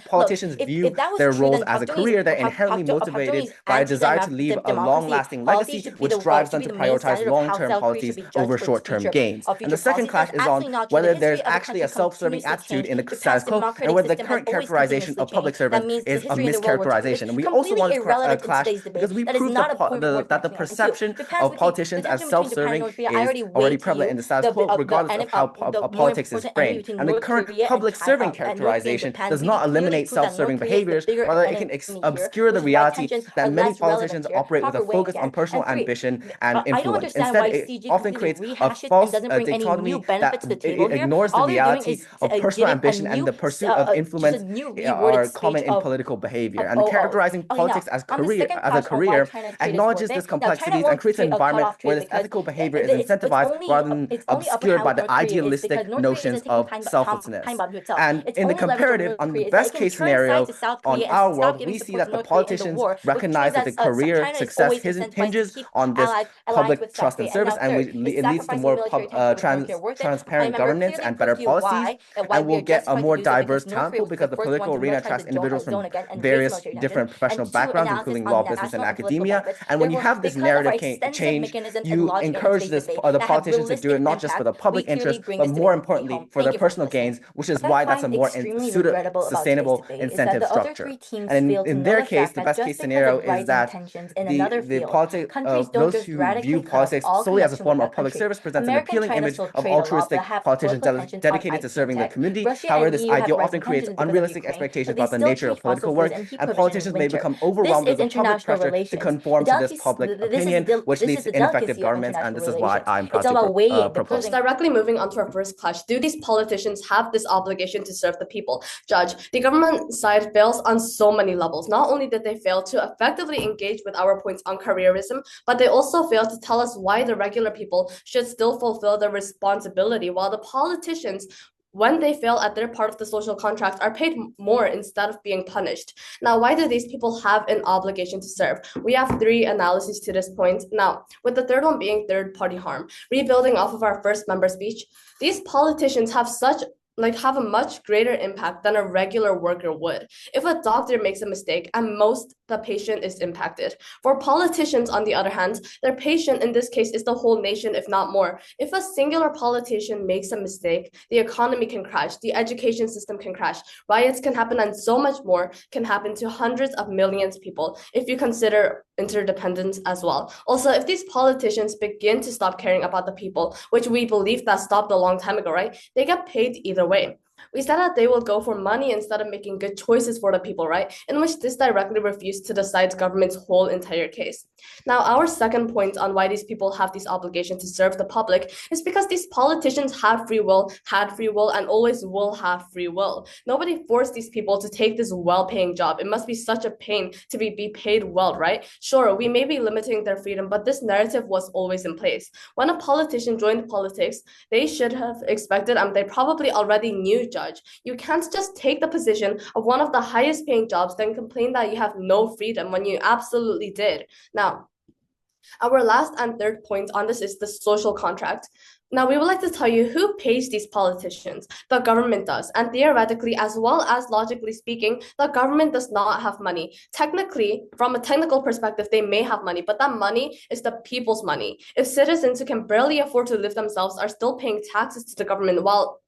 politicians view their roles as a career, they're inherently motivated by a desire to leave a long-lasting legacy, which drives them to prioritize long-term policies over short-term gains. And the second clash is on whether there's actually a self-serving attitude in the status quo, and whether the current characterization of public servants is a mischaracterization. And we also want to clash because we prove that the perception of politicians as self-serving is already prevalent in the status quo, regardless of how politics is framed. And the current public serving characterization does not eliminate self-serving behaviors, rather it can obscure the reality that many politicians operate with a focus on personal ambition and influence. Instead, it often creates a false dichotomy that it ignores the reality of personal ambition and the pursuit of influence are common in political behavior. And characterizing politics as a career acknowledges these complexities and creates an environment where this ethical behavior is incentivized rather than obscured by the idealistic notions of selflessness. And in the comparative, on the best case scenario on our world, we see that the politicians recognize that the career success hinges on this public trust and service, and it leads to more transparent governance and better policies, and we'll get a more diverse talent pool because the political arena attracts individuals from various different professional backgrounds, including law, business, and academia. And when you have this narrative change, you encourage the politicians to do it not just for the public interest, but more importantly for their personal gains, which is why that's a more sustainable incentive structure. And in their case, the best case scenario is that those who view politics solely as a form of public service presents an appealing image of altruistic politicians dedicated to serving the community. However, this ideal often creates unrealistic expectations about the nature of political work, and politicians may become overwhelmed with the public pressure to conform to this public opinion, which leads to ineffective governments, and this is why I'm proud to propose. Directly moving on to our first clash, do these politicians have this obligation to serve the people? Judge, the government side fails on so many levels. Not only did they fail to effectively engage with our points on careerism, but they also failed to tell us why the regular people should still fulfill their responsibility, while the politicians, when they fail at their part of the social contract, are paid more instead of being punished. Now, why do these people have an obligation to serve? We have three analyses to this point. Now, with the third one being third-party harm. Rebuilding off of our first member speech, these politicians have a much greater impact than a regular worker would. If a doctor makes a mistake, at most the patient is impacted. For politicians, on the other hand, their patient in this case is the whole nation, if not more. If a singular politician makes a mistake, the economy can crash, the education system can crash, riots can happen, and so much more can happen to hundreds of millions of people, if you consider interdependence as well. Also, if these politicians begin to stop caring about the people, which we believe that stopped a long time ago, right? They get paid either way. We said that they will go for money instead of making good choices for the people, right? In which this directly refutes to the side's government's whole entire case. Now, our second point on why these people have this obligation to serve the public is because these politicians had free will, and always will have free will. Nobody forced these people to take this well-paying job. It must be such a pain to be paid well, right? Sure, we may be limiting their freedom, but this narrative was always in place. When a politician joined politics, they should have expected, and they probably already knew, Judge, you can't just take the position of one of the highest paying jobs, then complain that you have no freedom when you absolutely did. Now, our last and third point on this is the social contract. Now, we would like to tell you who pays these politicians. The government does. And theoretically, as well as logically speaking, the government does not have money. Technically, from a technical perspective, they may have money, but that money is the people's money. If citizens who can barely afford to live themselves are still paying taxes to the government while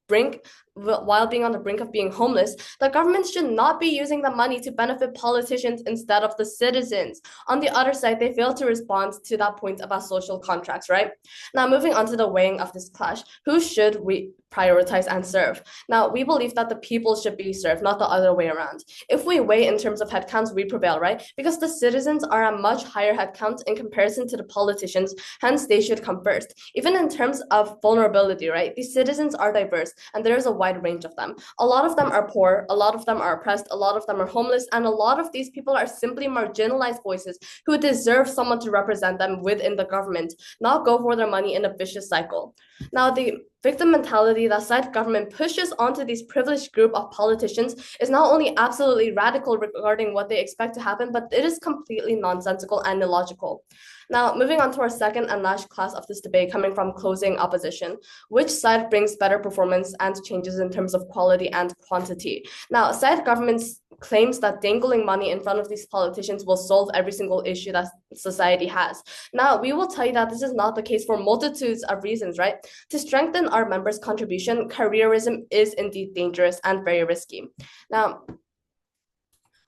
while being on the brink of being homeless, the government should not be using the money to benefit politicians instead of the citizens. On the other side, they fail to respond to that point about social contracts, right? Now, moving on to the weighing of this clash, who should we prioritize and serve? Now, we believe that the people should be served, not the other way around. If we weigh in terms of headcounts, we prevail, right? Because the citizens are a much higher headcount in comparison to the politicians, hence they should come first. Even in terms of vulnerability, right? These citizens are diverse and there is a wide range of them. A lot of them are poor, a lot of them are oppressed, a lot of them are homeless, and a lot of these people are simply marginalized voices who deserve someone to represent them within the government, not go for their money in a vicious cycle. Now, the victim mentality that side government pushes onto these privileged group of politicians is not only absolutely radical regarding what they expect to happen, but it is completely nonsensical and illogical. Now, moving on to our second and last class of this debate, coming from closing opposition. Which side brings better performance and changes in terms of quality and quantity? Now, side governments claims that dangling money in front of these politicians will solve every single issue that society has. Now, we will tell you that this is not the case for multitudes of reasons, right? To strengthen our members' contribution, careerism is indeed dangerous and very risky. Now,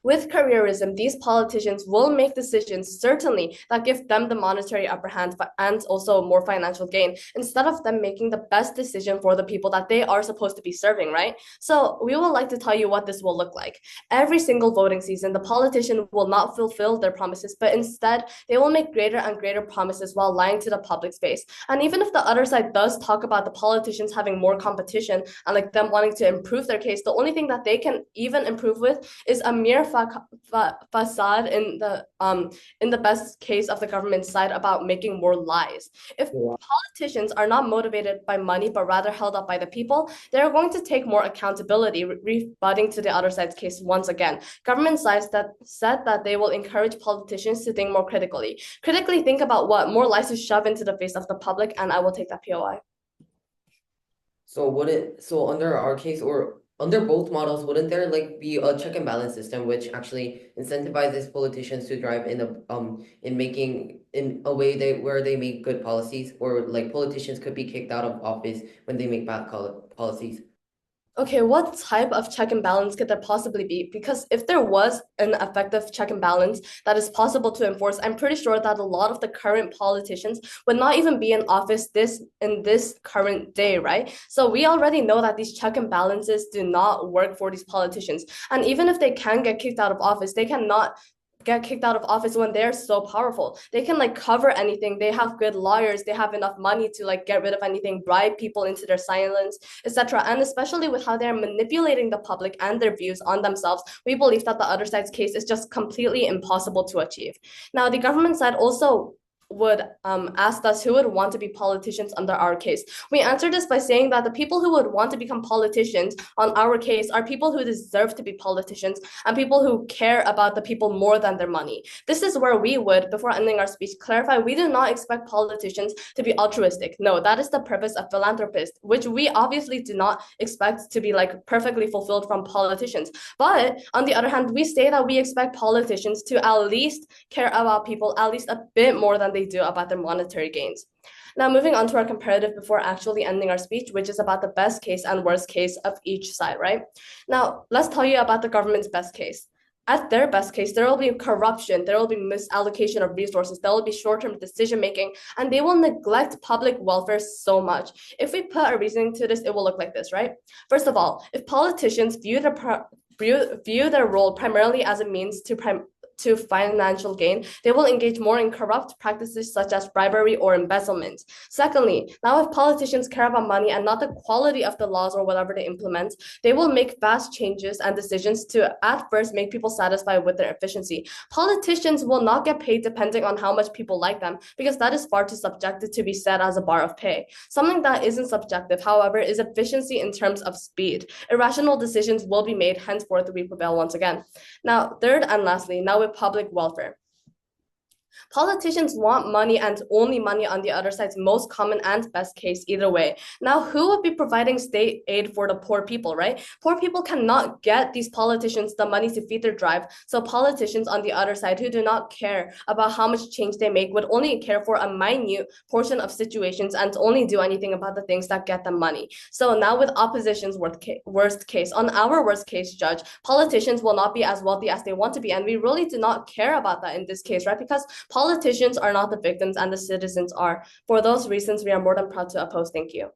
with careerism, these politicians will make decisions, certainly, that give them the monetary upper hand and also more financial gain, instead of them making the best decision for the people that they are supposed to be serving, right? So we would like to tell you what this will look like. Every single voting season, the politician will not fulfill their promises, but instead, they will make greater and greater promises while lying to the public's face. And even if the other side does talk about the politicians having more competition and like them wanting to improve their case, the only thing that they can even improve with is a mere facade in the best case of the government side about making more lies. If politicians are not motivated by money but rather held up by the people, they're going to take more accountability, rebutting to the other side's case once again. Government sides that said that they will encourage politicians to think more critically. Critically think about what more lies to shove into the face of the public, and I will take that POI. So under our case or under both models, wouldn't there like be a check and balance system which actually incentivizes politicians to drive in a way where they make good policies, or like politicians could be kicked out of office when they make bad policies? Okay, what type of check and balance could there possibly be? Because if there was an effective check and balance that is possible to enforce, I'm pretty sure that a lot of the current politicians would not even be in office in this current day, right? So we already know that these check and balances do not work for these politicians. And even if they can get kicked out of office, they cannot get kicked out of office when they're so powerful. They can like cover anything. They have good lawyers. They have enough money to like get rid of anything, bribe people into their silence, etc. And especially with how they're manipulating the public and their views on themselves, we believe that the other side's case is just completely impossible to achieve. Now, the government side also would ask us who would want to be politicians under our case. We answer this by saying that the people who would want to become politicians on our case are people who deserve to be politicians and people who care about the people more than their money. This is where we would, before ending our speech, clarify we do not expect politicians to be altruistic. No, that is the purpose of philanthropists, which we obviously do not expect to be like perfectly fulfilled from politicians. But on the other hand, we say that we expect politicians to at least care about people at least a bit more than they do about their monetary gains. Now, moving on to our comparative before actually ending our speech, which is about the best case and worst case of each side, right? Now, let's tell you about the government's best case. At their best case, there will be corruption, there will be misallocation of resources, there will be short-term decision-making, and they will neglect public welfare so much. If we put a reasoning to this, it will look like this, right? First of all, if politicians view their role primarily as a means to financial gain, they will engage more in corrupt practices such as bribery or embezzlement. Secondly, now if politicians care about money and not the quality of the laws or whatever they implement, they will make fast changes and decisions to at first make people satisfied with their efficiency. Politicians will not get paid depending on how much people like them, because that is far too subjective to be set as a bar of pay. Something that isn't subjective, however, is efficiency in terms of speed. Irrational decisions will be made, henceforth we prevail once again. Now, third and lastly, now with public welfare. Politicians want money and only money on the other side's most common and best case either way. Now, who would be providing state aid for the poor people, right? Poor people cannot get these politicians the money to feed their drive. So politicians on the other side who do not care about how much change they make would only care for a minute portion of situations and only do anything about the things that get them money. So now with opposition's worst case, on our worst case, Judge, politicians will not be as wealthy as they want to be. And we really do not care about that in this case, right? Because politicians are not the victims and the citizens are. For those reasons, we are more than proud to oppose. Thank you.